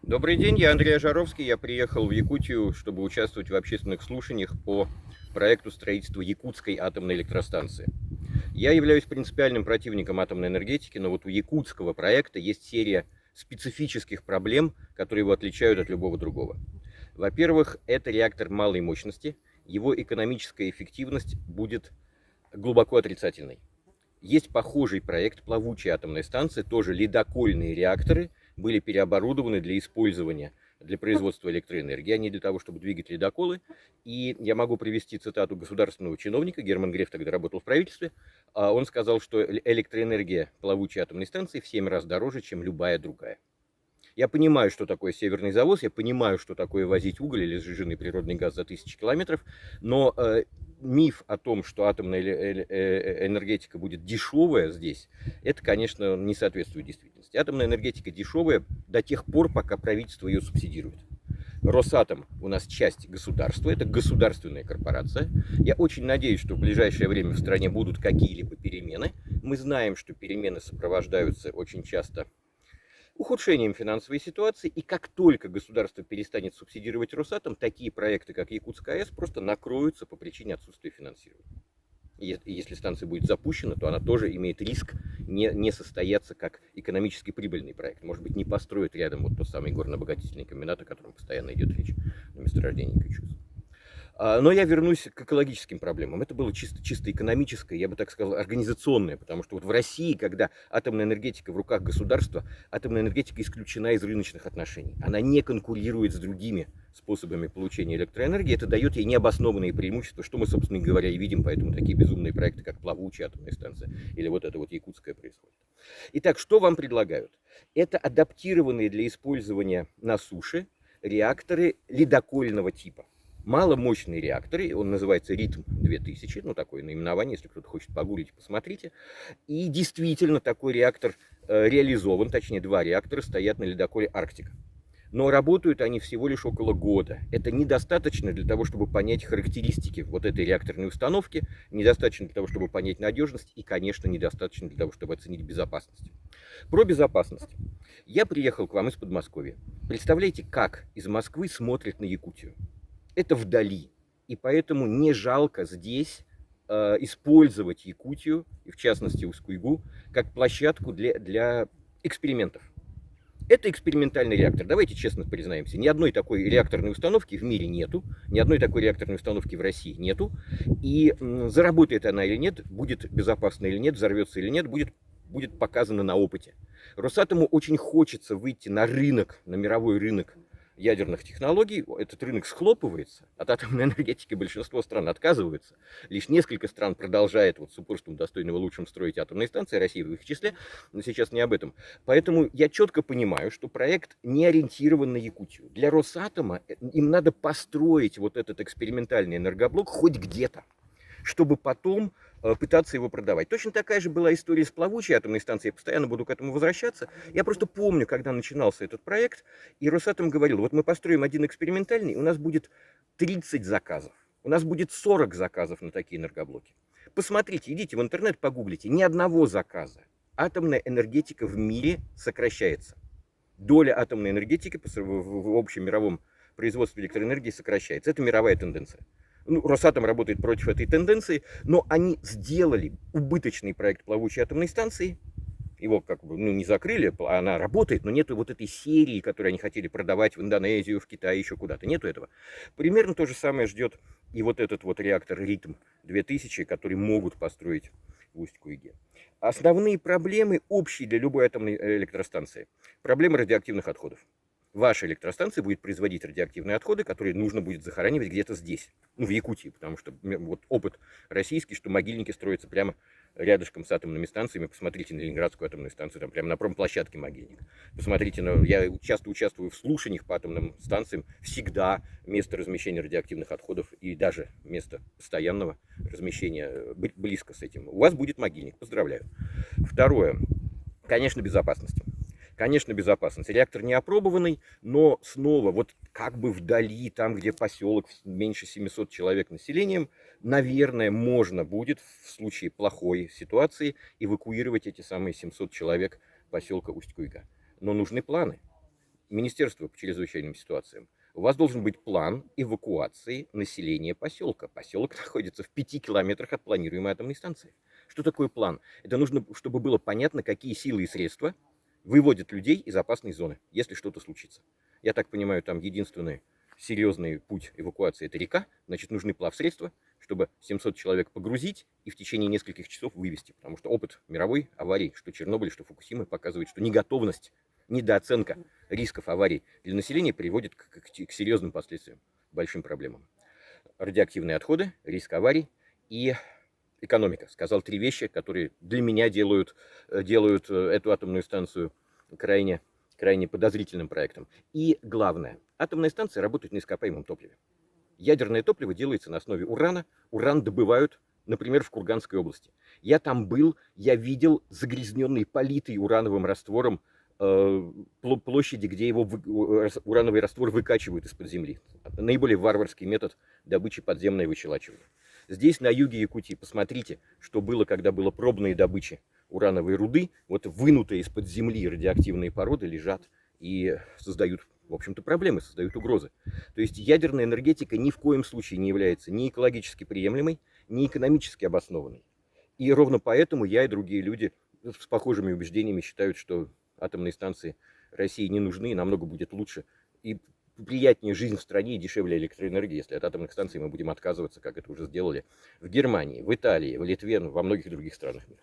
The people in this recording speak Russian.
Добрый день, я Андрей Ажаровский. Я приехал в Якутию, чтобы участвовать в общественных слушаниях по проекту строительства Якутской атомной электростанции. Я являюсь принципиальным противником атомной энергетики, но вот у якутского проекта есть серия специфических проблем, которые его отличают от любого другого. Во-первых, это реактор малой мощности, его экономическая эффективность будет глубоко отрицательной. Есть похожий проект плавучей атомной станции, тоже ледокольные реакторы были переоборудованы для использования, для производства электроэнергии, а не для того, чтобы двигать ледоколы. И я могу привести цитату государственного чиновника, Герман Греф тогда работал в правительстве, он сказал, что электроэнергия плавучей атомной станции в 7 раз дороже, чем любая другая. Я понимаю, что такое северный завоз, я понимаю, что такое возить уголь или сжиженный природный газ за 1000 километров, но миф о том, что атомная энергетика будет дешевая здесь, это, конечно, не соответствует действительности. Атомная энергетика дешевая до тех пор, пока правительство ее субсидирует. Росатом у нас часть государства, это государственная корпорация. Я очень надеюсь, что в ближайшее время в стране будут какие-либо перемены. Мы знаем, что перемены сопровождаются очень часто ухудшением финансовой ситуации, и как только государство перестанет субсидировать Росатом, такие проекты, как Якутская АЭС, просто накроются по причине отсутствия финансирования. И если станция будет запущена, то она тоже имеет риск не состояться как экономически прибыльный проект. Может быть, не построят рядом вот тот самый горно-обогатительный комбинат, о котором постоянно идет речь на месторождении Кючуз. Но я вернусь к экологическим проблемам. Это было чисто экономическое, я бы так сказал, организационное, потому что вот в России, когда атомная энергетика в руках государства, атомная энергетика исключена из рыночных отношений. Она не конкурирует с другими способами получения электроэнергии. Это дает ей необоснованные преимущества, что мы, собственно говоря, и видим, поэтому такие безумные проекты, как плавучая атомная станция или вот это вот якутская происходит. Итак, что вам предлагают? Это адаптированные для использования на суше реакторы ледокольного типа. Маломощные реакторы, он называется РИТМ-2000, ну такое наименование, если кто-то хочет погуглить, посмотрите. И действительно такой реактор реализован, точнее 2 реактора стоят на ледоколе Арктика. Но работают они всего лишь около года. Это недостаточно для того, чтобы понять характеристики вот этой реакторной установки, недостаточно для того, чтобы понять надежность и, конечно, недостаточно для того, чтобы оценить безопасность. Про безопасность. Я приехал к вам из Подмосковья. Представляете, как из Москвы смотрят на Якутию? Это вдали. И поэтому не жалко здесь использовать Якутию, и в частности Усть-Куйгу, как площадку для экспериментов. Это экспериментальный реактор. Давайте честно признаемся, ни одной такой реакторной установки в мире нету, ни одной такой реакторной установки в России нету. И заработает она или нет, будет безопасно или нет, взорвется или нет, будет показано на опыте. Росатому очень хочется выйти на рынок, на мировой рынок ядерных технологий. Этот рынок схлопывается, от атомной энергетики большинство стран отказываются. Лишь несколько стран продолжает вот с упорством достойного лучшим строить атомные станции, Россия в их числе, но сейчас не об этом. Поэтому я четко понимаю, что проект не ориентирован на Якутию. Для Росатома им надо построить вот этот экспериментальный энергоблок хоть где-то, чтобы потом пытаться его продавать. Точно такая же была история с плавучей атомной станцией, я постоянно буду к этому возвращаться. Я просто помню, когда начинался этот проект, и Росатом говорил, вот мы построим один экспериментальный, у нас будет 30 заказов, у нас будет 40 заказов на такие энергоблоки. Посмотрите, идите в интернет, погуглите, ни одного заказа. Атомная энергетика в мире сокращается. Доля атомной энергетики в общем мировом производстве электроэнергии сокращается. Это мировая тенденция. Ну, Росатом работает против этой тенденции, но они сделали убыточный проект плавучей атомной станции. Его как бы не закрыли, она работает, но нету вот этой серии, которую они хотели продавать в Индонезию, в Китай, еще куда-то. Нету этого. Примерно то же самое ждет и вот этот вот реактор РИТМ-2000, который могут построить в Усть-Куйге. Основные проблемы общие для любой атомной электростанции. Проблемы радиоактивных отходов. Ваша электростанция будет производить радиоактивные отходы, которые нужно будет захоранивать где-то здесь, ну, в Якутии, потому что вот опыт российский, что могильники строятся прямо рядышком с атомными станциями. Посмотрите на Ленинградскую атомную станцию, там прямо на промплощадке могильник. Посмотрите, я часто участвую в слушаниях по атомным станциям, всегда место размещения радиоактивных отходов и даже место постоянного размещения близко с этим. У вас будет могильник, поздравляю. Второе, конечно, безопасность. Конечно, безопасность. Реактор не опробованный, но снова, вот как бы вдали, там, где поселок меньше 700 человек населением, наверное, можно будет в случае плохой ситуации эвакуировать эти самые 700 человек поселка Усть-Куйга. Но нужны планы. Министерство по чрезвычайным ситуациям, у вас должен быть план эвакуации населения поселка. Поселок находится в 5 километрах от планируемой атомной станции. Что такое план? Это нужно, чтобы было понятно, какие силы и средства выводят людей из опасной зоны, если что-то случится. Я так понимаю, там единственный серьезный путь эвакуации – это река, значит, нужны плавсредства, чтобы 700 человек погрузить и в течение нескольких часов вывести. Потому что опыт мировой аварий, что Чернобыль, что Фукусима, показывает, что неготовность, недооценка рисков аварий для населения приводит к серьезным последствиям, большим проблемам. Радиоактивные отходы, риск аварий и экономика. Сказал 3 вещи, которые для меня делают эту атомную станцию крайне подозрительным проектом. И главное, атомная станция работает на ископаемом топливе. Ядерное топливо делается на основе урана. Уран добывают, например, в Курганской области. Я там был, я видел загрязненный, политый урановым раствором площади, где его урановый раствор выкачивают из-под земли. Наиболее варварский метод добычи — подземное вычелачивание. Здесь, на юге Якутии, посмотрите, что было, когда было пробные добычи урановой руды. Вот вынутые из-под земли радиоактивные породы лежат и создают, в общем-то, проблемы, создают угрозы. То есть ядерная энергетика ни в коем случае не является ни экологически приемлемой, ни экономически обоснованной. И ровно поэтому я и другие люди с похожими убеждениями считают, что атомные станции России не нужны, и намного будет лучше и приятнее жизнь в стране и дешевле электроэнергии, если от атомных станций мы будем отказываться, как это уже сделали в Германии, в Италии, в Литве, во многих других странах мира.